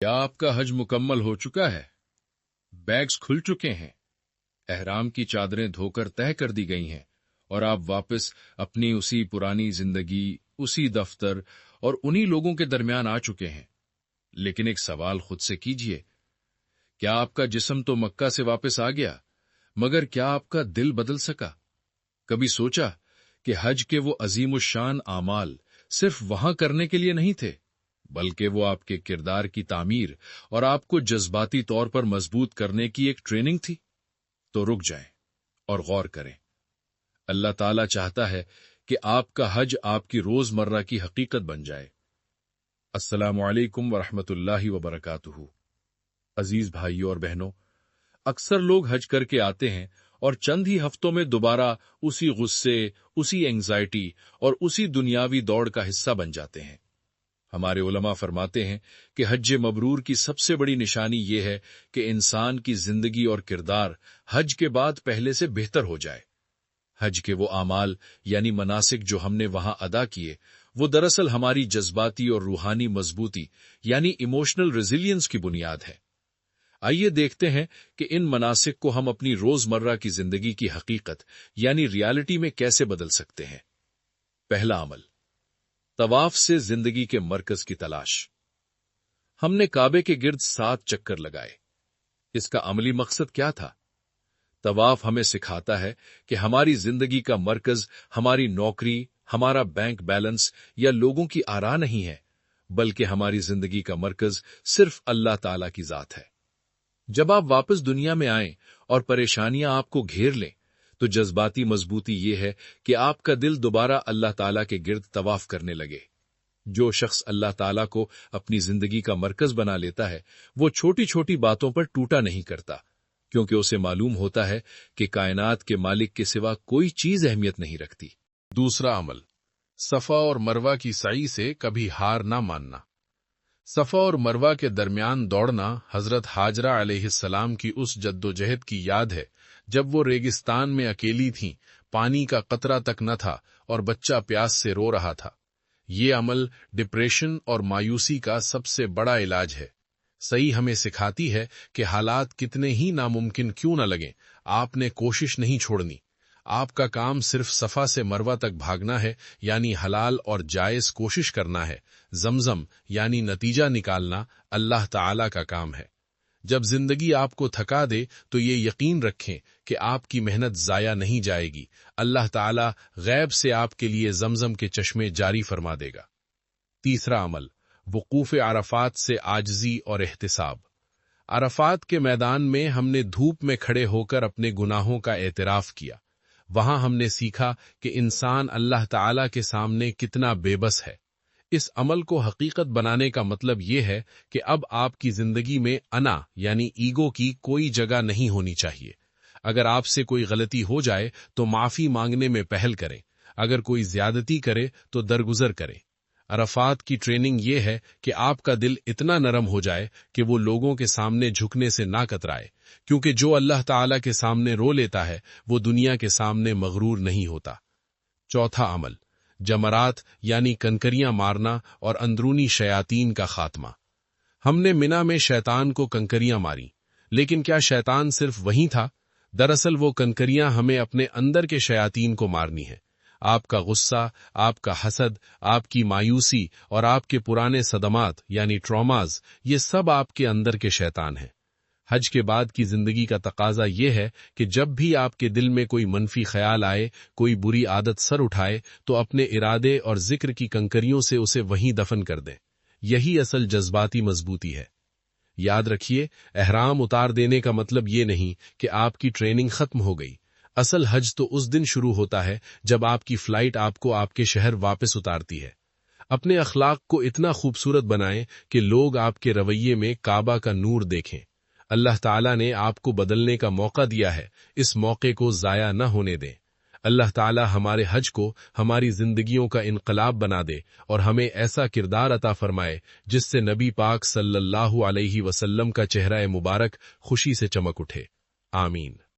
کیا آپ کا حج مکمل ہو چکا ہے؟ بیگز کھل چکے ہیں، احرام کی چادریں دھو کر تہہ کر دی گئی ہیں اور آپ واپس اپنی اسی پرانی زندگی، اسی دفتر اور انہی لوگوں کے درمیان آ چکے ہیں۔ لیکن ایک سوال خود سے کیجئے، کیا آپ کا جسم تو مکہ سے واپس آ گیا، مگر کیا آپ کا دل بدل سکا؟ کبھی سوچا کہ حج کے وہ عظیم الشان اعمال صرف وہاں کرنے کے لیے نہیں تھے، بلکہ وہ آپ کے کردار کی تعمیر اور آپ کو جذباتی طور پر مضبوط کرنے کی ایک ٹریننگ تھی؟ تو رک جائیں اور غور کریں۔ اللہ تعالیٰ چاہتا ہے کہ آپ کا حج آپ کی روزمرہ کی حقیقت بن جائے۔ السلام علیکم ورحمۃ اللہ وبرکاتہ۔ عزیز بھائیوں اور بہنوں، اکثر لوگ حج کر کے آتے ہیں اور چند ہی ہفتوں میں دوبارہ اسی غصے، اسی اینگزائٹی اور اسی دنیاوی دوڑ کا حصہ بن جاتے ہیں۔ ہمارے علماء فرماتے ہیں کہ حج مبرور کی سب سے بڑی نشانی یہ ہے کہ انسان کی زندگی اور کردار حج کے بعد پہلے سے بہتر ہو جائے۔ حج کے وہ اعمال یعنی مناسک جو ہم نے وہاں ادا کیے، وہ دراصل ہماری جذباتی اور روحانی مضبوطی یعنی ایموشنل ریزیلینس کی بنیاد ہے۔ آئیے دیکھتے ہیں کہ ان مناسک کو ہم اپنی روزمرہ کی زندگی کی حقیقت یعنی ریالٹی میں کیسے بدل سکتے ہیں۔ پہلا عمل، طواف سے زندگی کے مرکز کی تلاش۔ ہم نے کعبے کے گرد 7 چکر لگائے۔ اس کا عملی مقصد کیا تھا؟ طواف ہمیں سکھاتا ہے کہ ہماری زندگی کا مرکز ہماری نوکری، ہمارا بینک بیلنس یا لوگوں کی آرا نہیں ہے، بلکہ ہماری زندگی کا مرکز صرف اللہ تعالیٰ کی ذات ہے۔ جب آپ واپس دنیا میں آئیں اور پریشانیاں آپ کو گھیر لیں، تو جذباتی مضبوطی یہ ہے کہ آپ کا دل دوبارہ اللہ تعالیٰ کے گرد طواف کرنے لگے۔ جو شخص اللہ تعالیٰ کو اپنی زندگی کا مرکز بنا لیتا ہے، وہ چھوٹی چھوٹی باتوں پر ٹوٹا نہیں کرتا، کیونکہ اسے معلوم ہوتا ہے کہ کائنات کے مالک کے سوا کوئی چیز اہمیت نہیں رکھتی۔ دوسرا عمل، صفا اور مروہ کی سعی سے کبھی ہار نہ ماننا۔ صفا اور مروہ کے درمیان دوڑنا حضرت ہاجرہ علیہ السلام کی اس جدوجہد کی یاد ہے جب وہ ریگستان میں اکیلی تھیں، پانی کا قطرہ تک نہ تھا اور بچہ پیاس سے رو رہا تھا۔ یہ عمل ڈپریشن اور مایوسی کا سب سے بڑا علاج ہے۔ صحیح ہمیں سکھاتی ہے کہ حالات کتنے ہی ناممکن کیوں نہ لگیں، آپ نے کوشش نہیں چھوڑنی۔ آپ کا کام صرف صفا سے مروہ تک بھاگنا ہے، یعنی حلال اور جائز کوشش کرنا ہے۔ زمزم یعنی نتیجہ نکالنا اللہ تعالیٰ کا کام ہے۔ جب زندگی آپ کو تھکا دے تو یہ یقین رکھیں کہ آپ کی محنت ضائع نہیں جائے گی، اللہ تعالیٰ غیب سے آپ کے لیے زمزم کے چشمے جاری فرما دے گا۔ تیسرا عمل، وقوف عرفات سے عاجزی اور احتساب۔ عرفات کے میدان میں ہم نے دھوپ میں کھڑے ہو کر اپنے گناہوں کا اعتراف کیا۔ وہاں ہم نے سیکھا کہ انسان اللہ تعالیٰ کے سامنے کتنا بے بس ہے۔ اس عمل کو حقیقت بنانے کا مطلب یہ ہے کہ اب آپ کی زندگی میں انا یعنی ایگو کی کوئی جگہ نہیں ہونی چاہیے۔ اگر آپ سے کوئی غلطی ہو جائے تو معافی مانگنے میں پہل کریں، اگر کوئی زیادتی کرے تو درگزر کریں۔ عرفات کی ٹریننگ یہ ہے کہ آپ کا دل اتنا نرم ہو جائے کہ وہ لوگوں کے سامنے جھکنے سے نہ کترائے، کیونکہ جو اللہ تعالیٰ کے سامنے رو لیتا ہے وہ دنیا کے سامنے مغرور نہیں ہوتا۔ چوتھا عمل، جمرات یعنی کنکریاں مارنا اور اندرونی شیاطین کا خاتمہ۔ ہم نے منی میں شیطان کو کنکریاں ماری، لیکن کیا شیطان صرف وہیں تھا؟ دراصل وہ کنکریاں ہمیں اپنے اندر کے شیاطین کو مارنی ہیں۔ آپ کا غصہ، آپ کا حسد، آپ کی مایوسی اور آپ کے پرانے صدمات یعنی ٹراماز، یہ سب آپ کے اندر کے شیطان ہیں۔ حج کے بعد کی زندگی کا تقاضا یہ ہے کہ جب بھی آپ کے دل میں کوئی منفی خیال آئے، کوئی بری عادت سر اٹھائے، تو اپنے ارادے اور ذکر کی کنکریوں سے اسے وہیں دفن کر دیں۔ یہی اصل جذباتی مضبوطی ہے۔ یاد رکھیے، احرام اتار دینے کا مطلب یہ نہیں کہ آپ کی ٹریننگ ختم ہو گئی۔ اصل حج تو اس دن شروع ہوتا ہے جب آپ کی فلائٹ آپ کو آپ کے شہر واپس اتارتی ہے۔ اپنے اخلاق کو اتنا خوبصورت بنائیں کہ لوگ آپ کے رویے میں کعبہ کا نور دیکھیں۔ اللہ تعالیٰ نے آپ کو بدلنے کا موقع دیا ہے، اس موقع کو ضائع نہ ہونے دیں۔ اللہ تعالیٰ ہمارے حج کو ہماری زندگیوں کا انقلاب بنا دے اور ہمیں ایسا کردار عطا فرمائے جس سے نبی پاک صلی اللہ علیہ وسلم کا چہرہ مبارک خوشی سے چمک اٹھے۔ آمین۔